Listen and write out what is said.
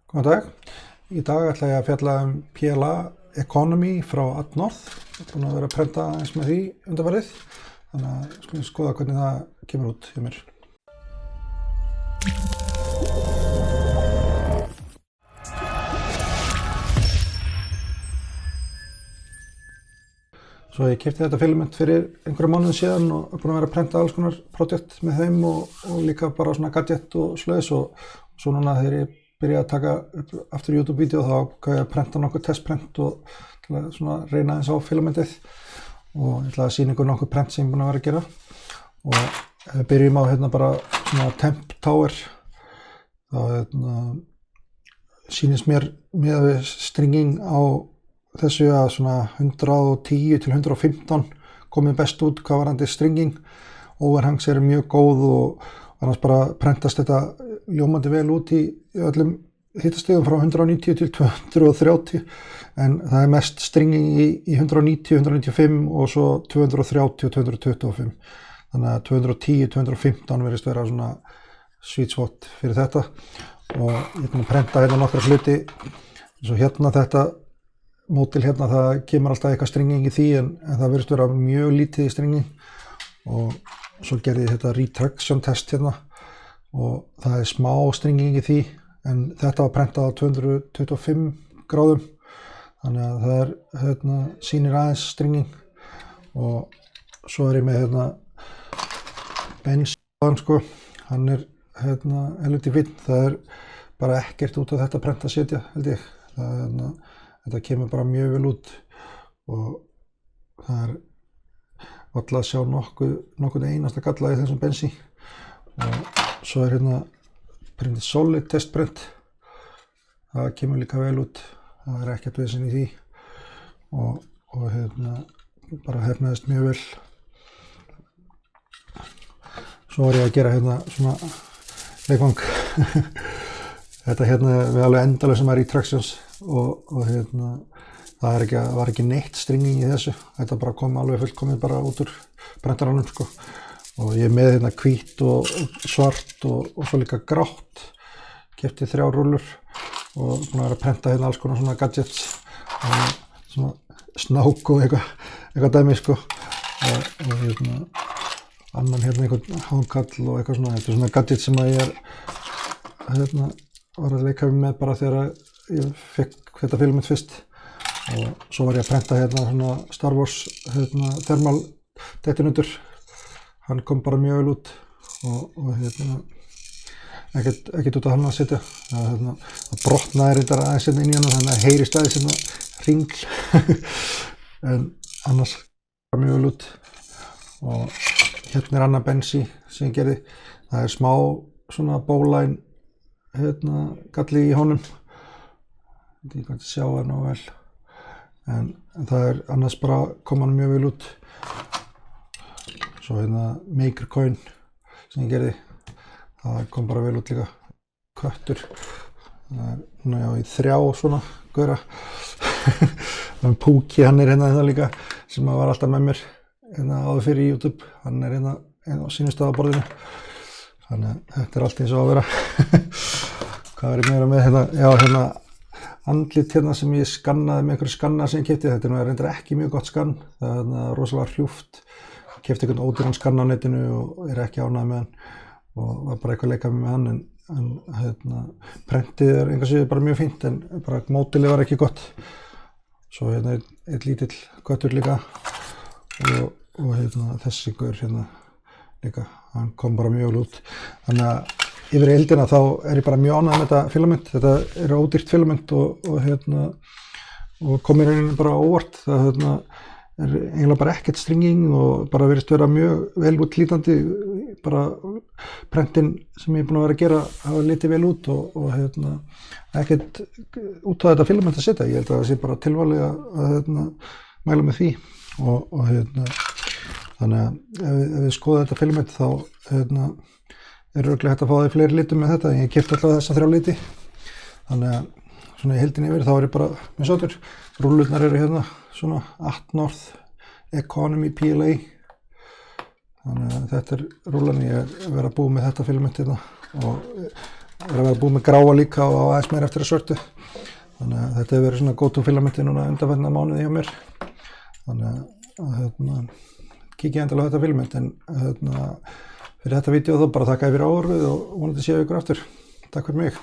Góðan dag. Í dag ætla ég að fjalla PLA Economy frá Atnorth. Ég er búinn að vera að prenta eins með því undanfarið. Þannig að skulum skoða hvernig það kemur út hjá mér. Svo ég keypti þetta filament fyrir einhverja mánuði síðan og er búinn að vera að prenta alls konar projekt með þeim og líka bara svona gadget og svoleiðis og svo núna þegar ég byrjaði að taka upp aftur YouTube-vídeó þá ákvað ég að prenta nokkuð testprent og til að svona reyna eins á filamentið og ég ætla að sýna ykkur nokkuð prent sem ég er búinn að vera að gera og ef við byrjum á hérna bara svona temp tower þá sýnist mér með stringing á þessu að svona 110 til 115 komið best út hvað varðandi stringing. Overhangs eru mjög góð og annars bara prentast þetta ljómandi vel út í öllum hitastigum frá 190 til 230 en það er mest stringing í 190, 195 og svo 230 og 225. Þannig að 210, 215 verðist vera svona sweet spot fyrir þetta og ég er búinn að prenta hérna nokkra hluti eins og hérna þetta mótil hérna, það kemur alltaf eitthvað stringing í því en það verðist vera mjög lítið í stringing og svo gerði ég þetta retraction test hérna og það er smá stringing í því en þetta var prentað á 225 gráðum þannig að það er hérna, sýnir aðeins stringing og svo er ég með hérna bensin sko, hann er hérna helviti fínn, það er bara ekkert út á þetta prenta setja held ég, það er hérna þetta kemur bara mjög vel út og það er varla að sjá nokkuð einasta galla í þessum bensi og svo er hérna printið solid testprint það kemur líka vel út það er ekkert vesen í því og hérna bara hefnaðist mjög vel svo er ég að gera hérna svona leikvang þetta hérna við alveg endalausum retractions og hérna það var ekki neitt stringing í þessu þetta bara kom alveg fullkomið bara út úr prentaranum sko og ég er með hérna hvítt og svart og svo líka grátt keypti 3 rúllur og búinn að vera að prenta hérna alls konar svona gadgets og svona snák og eitthvað dæmi sko og hérna annan hérna einhvern hangkall og eitthvað svona þetta er svona gadget sem að ég hérna var að leika með bara þegar ég fekk þetta filament fyrst og svo var ég að prenta hérna svona Star Wars hérna thermal detonator hann kom bara mjög vel út og hérna ekkert út af hann að setja það brotnaði reyndar aðeins hérna inn í hann þannig að heyrist aðeins hérna hringl en annars bara mjög vel út og hérna er annað bensi sem ég gerði það er smá svona bowline hérna galli í honum ég kann sjá það ná vel en það er annars bara kom hann mjög vel út svo hérna maker coin sem ég gerði það kom bara vel út líka köttur það er núna já í 3 svona gaura Púki hann er hérna líka sem var alltaf með mér hérna áður fyrir í YouTube hann er hérna á sýnistöðaborðinu þannig að þetta er allt eins og að vera hvað er ég meira með hérna já hérna andlit hérna sem ég skannaði með einhverju skanna sem ég keypti þetta er reyndar ekki mjög gott skann það er rosalega hrjúft ég keypti einhvern ódýran skann á netinu og er ekki ánægður með hann og var bara eitthvað að leika með hann en hérna prentið er einhvers veginn bara mjög fínt en bara mótilið var ekki gott svo hérna eitt lítill köttur líka og hérna þessi gaur hérna líka hann kom bara mjög vel út þannig að yfir heildina þá er ég bara mjög ánægður með þetta filament þetta er ódýrt filament og hérna og kom í rauninni bara óvart það hérna er eiginlega bara ekkert stringing og bara virðist vera mjög vel útlítandi bara prentin sem ég er búinn að vera að gera hafa litið vel út og hérna ekkert út á þetta filament að setja ég held að það sé bara tilvalið að hérna mæla með því og hérna þannig að ef við skoðum þetta filament þá hérna er örugglega hægt að fá það í fleiri litum með þetta en ég keypti alltaf þessa 3 liti þannig að svona í heildina yfir þá er ég bara með sáttur rúllurnar eru hérna svona Atnorth Economy PLA þannig að þetta er rúllan ég er að vera að búa með þetta filament hérna og er að vera búið með gráa líka og aðeins meira eftir að svörtu. Þannig að þetta hefur verið svona go-to filamenti núna undanfarna mánuði hjá mér. Þannig að kíkja endilega á þetta filament, en fyrir þetta vídeo þá bara þakka ég fyrir áhorfið og vonandi séu ykkur aftur. Takk fyrir mig.